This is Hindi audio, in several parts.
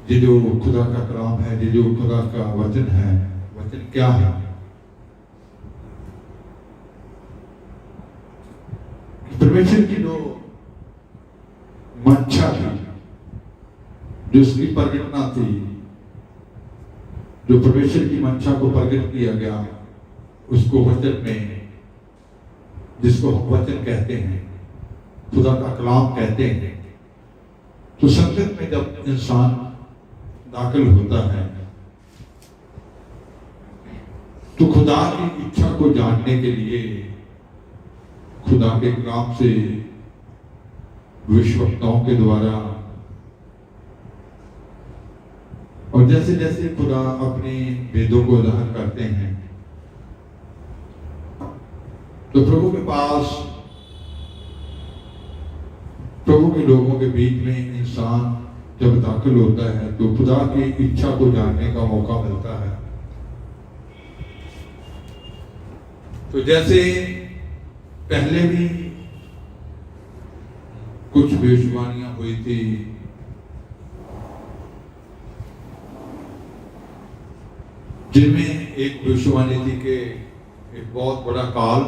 ये जो खुदा का कलाम है, ये जो खुदा का वचन है, वचन क्या है? परमेश्वर की जो मंशा थी, जो उसकी प्रगटना थी, जो परमेश्वर की मंशा को प्रकट किया गया, उसको वचन में, जिसको हम वचन कहते हैं, खुदा का कलाम कहते हैं। तो संगत में जब इंसान दाखिल होता है तो खुदा की इच्छा को जानने के लिए खुदा के कलाम से भविष्यवक्ताओं के द्वारा, और जैसे जैसे खुदा अपने वेदों को जाहिर करते हैं, तो प्रभु के पास, प्रभु के लोगों के बीच में इंसान जब दाखिल होता है तो खुदा की इच्छा को जानने का मौका मिलता है। तो जैसे पहले भी कुछ भविष्यवाणियां हुई थी, जिनमें एक भविष्यवाणी थी कि एक बहुत बड़ा काल,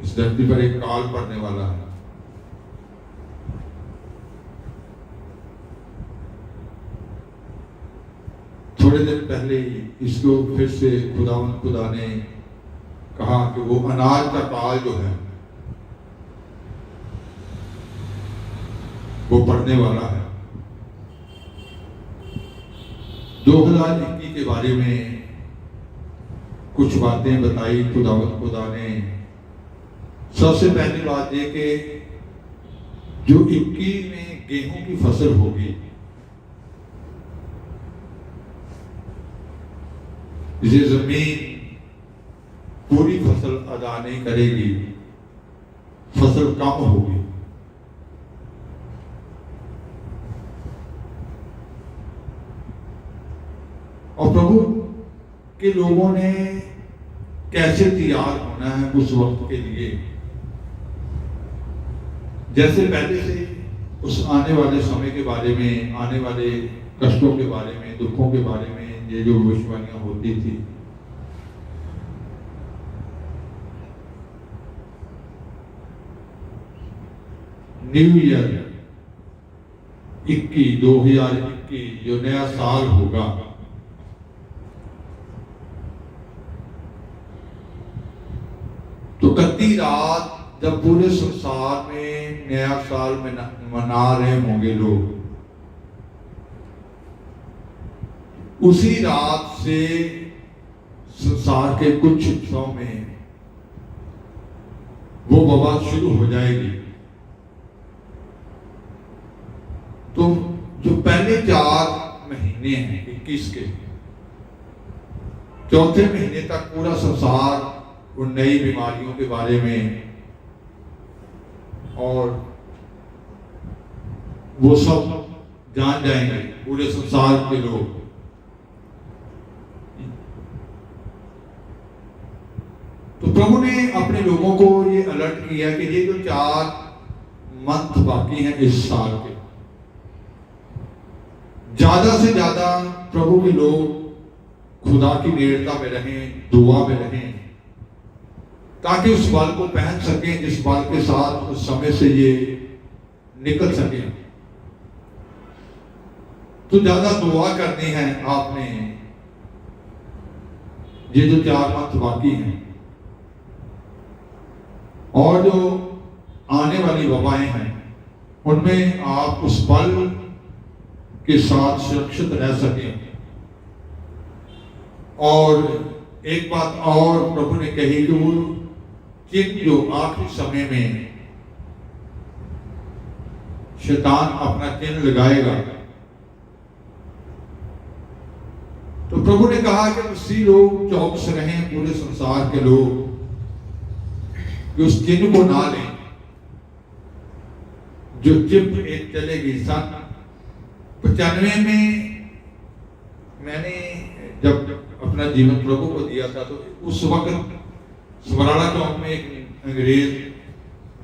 इस धरती पर एक काल पड़ने वाला है। थोड़े दिन पहले इसको फिर से खुदा ने कहा कि वो अनाज का काल जो है वो पड़ने वाला है। 2021 के बारे में कुछ बातें बताई खुदा ने। सबसे पहली बात ये कि जो 21 में गेहूं की फसल होगी, जिसे जमीन पूरी फसल अदा नहीं करेगी, फसल कम होगी। और प्रभु के लोगों ने कैसे तैयार होना है उस वक्त के लिए, जैसे पहले से उस आने वाले समय के बारे में, आने वाले कष्टों के बारे में, दुखों के बारे में ये जो भविष्यवाणियां होती थी। न्यू ईयर 2021 जो नया साल होगा, तो 31 रात जब पूरे संसार में नया साल मना रहे होंगे लोग, उसी रात से संसार के कुछ हिस्सों में वो वबा शुरू हो जाएगी। तो जो पहले 4 महीने हैं 21 के, चौथे महीने तक पूरा संसार उन नई बीमारियों के बारे में, और वो सब जान जाएंगे पूरे संसार के लोग। तो प्रभु ने अपने लोगों को ये अलर्ट किया कि ये जो 4 मंथ बाकी हैं इस साल के, ज्यादा से ज्यादा प्रभु के लोग खुदा की नेड़ता में रहें, दुआ में रहें, ताकि उस बाल को पहन सकें जिस बाल के साथ उस समय से ये निकल सकें। तो ज्यादा दुआ करनी है आपने। ये जो 4 मंथ बाकी हैं और जो आने वाली वबाएं हैं, उनमें आप उस पल के साथ सुरक्षित रह सकें। और एक बात और प्रभु ने कही कि वो चिन्ह जो आखिरी समय में शैतान अपना चिन्ह लगाएगा, तो प्रभु ने कहा कि उसी लोग चौकस रहें, पूरे संसार के लोग, कि उस चिन्ह को ना लें जो चिप एक चलेगी। सन 95 में मैंने जब अपना जीवन प्रभु को दिया था, तो उस वक्त स्मराला चौक में एक अंग्रेज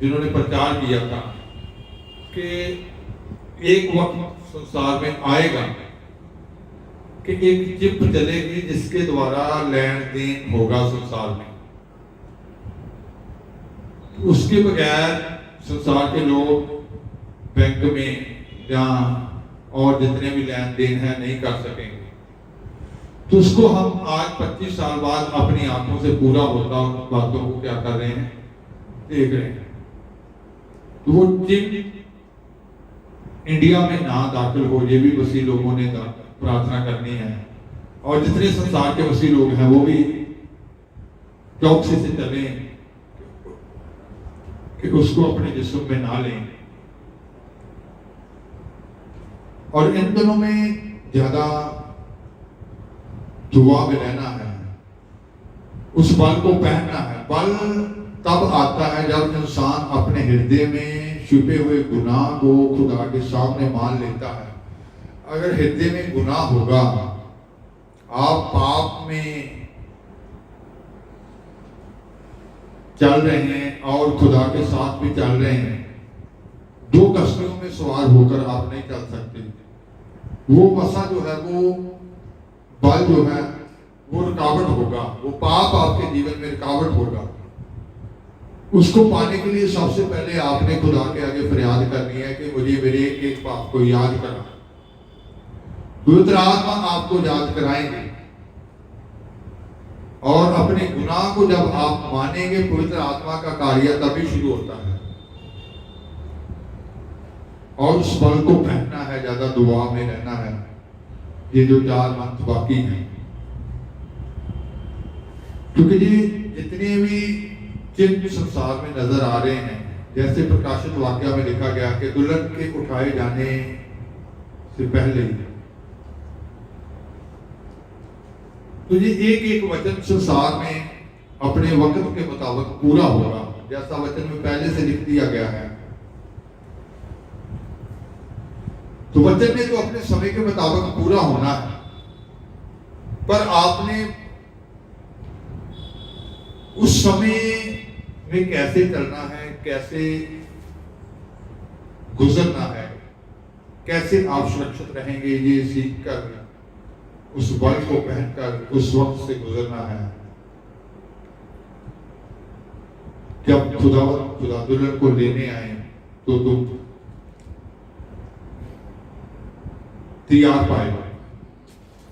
जिन्होंने प्रचार किया था कि एक वक्त संसार में आएगा कि एक चिप चलेगी जिसके द्वारा लेन देन होगा संसार में। उसके बगैर संसार के लोग बैंक में या और जितने भी लेन देन है नहीं कर सकेंगे। तो उसको हम आज 25 साल बाद अपनी आंखों से पूरा होता उन बातों को क्या कर रहे हैं, देख रहे हैं। तो वो चिप इंडिया में ना दाखिल हो, ये भी वसी लोगों ने प्रार्थना करनी है। और जितने संसार के वसी लोग हैं वो भी चौकसी से चलें कि उसको अपने जिस्म में ना लें। और इन दिनों में ज्यादा दुआ में रहना है, उस बल को पहनना है। बल तब आता है जब इंसान अपने हृदय में छुपे हुए गुनाह को खुदा के सामने मान लेता है। अगर हृदय में गुनाह होगा, आप पाप में चल रहे हैं और खुदा के साथ भी चल रहे हैं, दो कश्तियों में सवार होकर आप नहीं चल सकते। वो मसा जो है, वो बल जो है, वो रुकावट होगा, वो पाप आपके जीवन में रुकावट होगा। उसको पाने के लिए सबसे पहले आपने खुदा के आगे फरियाद करनी है कि मुझे मेरे एक पाप को याद करा। पवित्र आत्मा आपको याद कराएंगे और अपने गुनाह को जब आप मानेंगे, पवित्र आत्मा का कार्य तभी शुरू होता है। और उस बल को पहनना है, ज्यादा दुआ में रहना है। ये जो 4 मंथ बाकी हैं, क्योंकि ये जितने भी चिन्ह संसार में नजर आ रहे हैं, जैसे प्रकाशित वाक्य में लिखा गया कि दुल्हन के उठाए जाने से पहले ही, तो ये एक एक वचन संसार में अपने वक्त के मुताबिक पूरा होगा, जैसा वचन में पहले से लिख दिया गया है। तो वचन ने तो अपने समय के मुताबिक पूरा होना है, पर आपने उस समय में कैसे चलना है, कैसे गुजरना है, कैसे आप सुरक्षित रहेंगे, ये सीख कर उस बल को पहनकर उस वक्त से गुजरना है जब खुदा दुल्हन को लेने आए तो तुम तैयार पाएगा।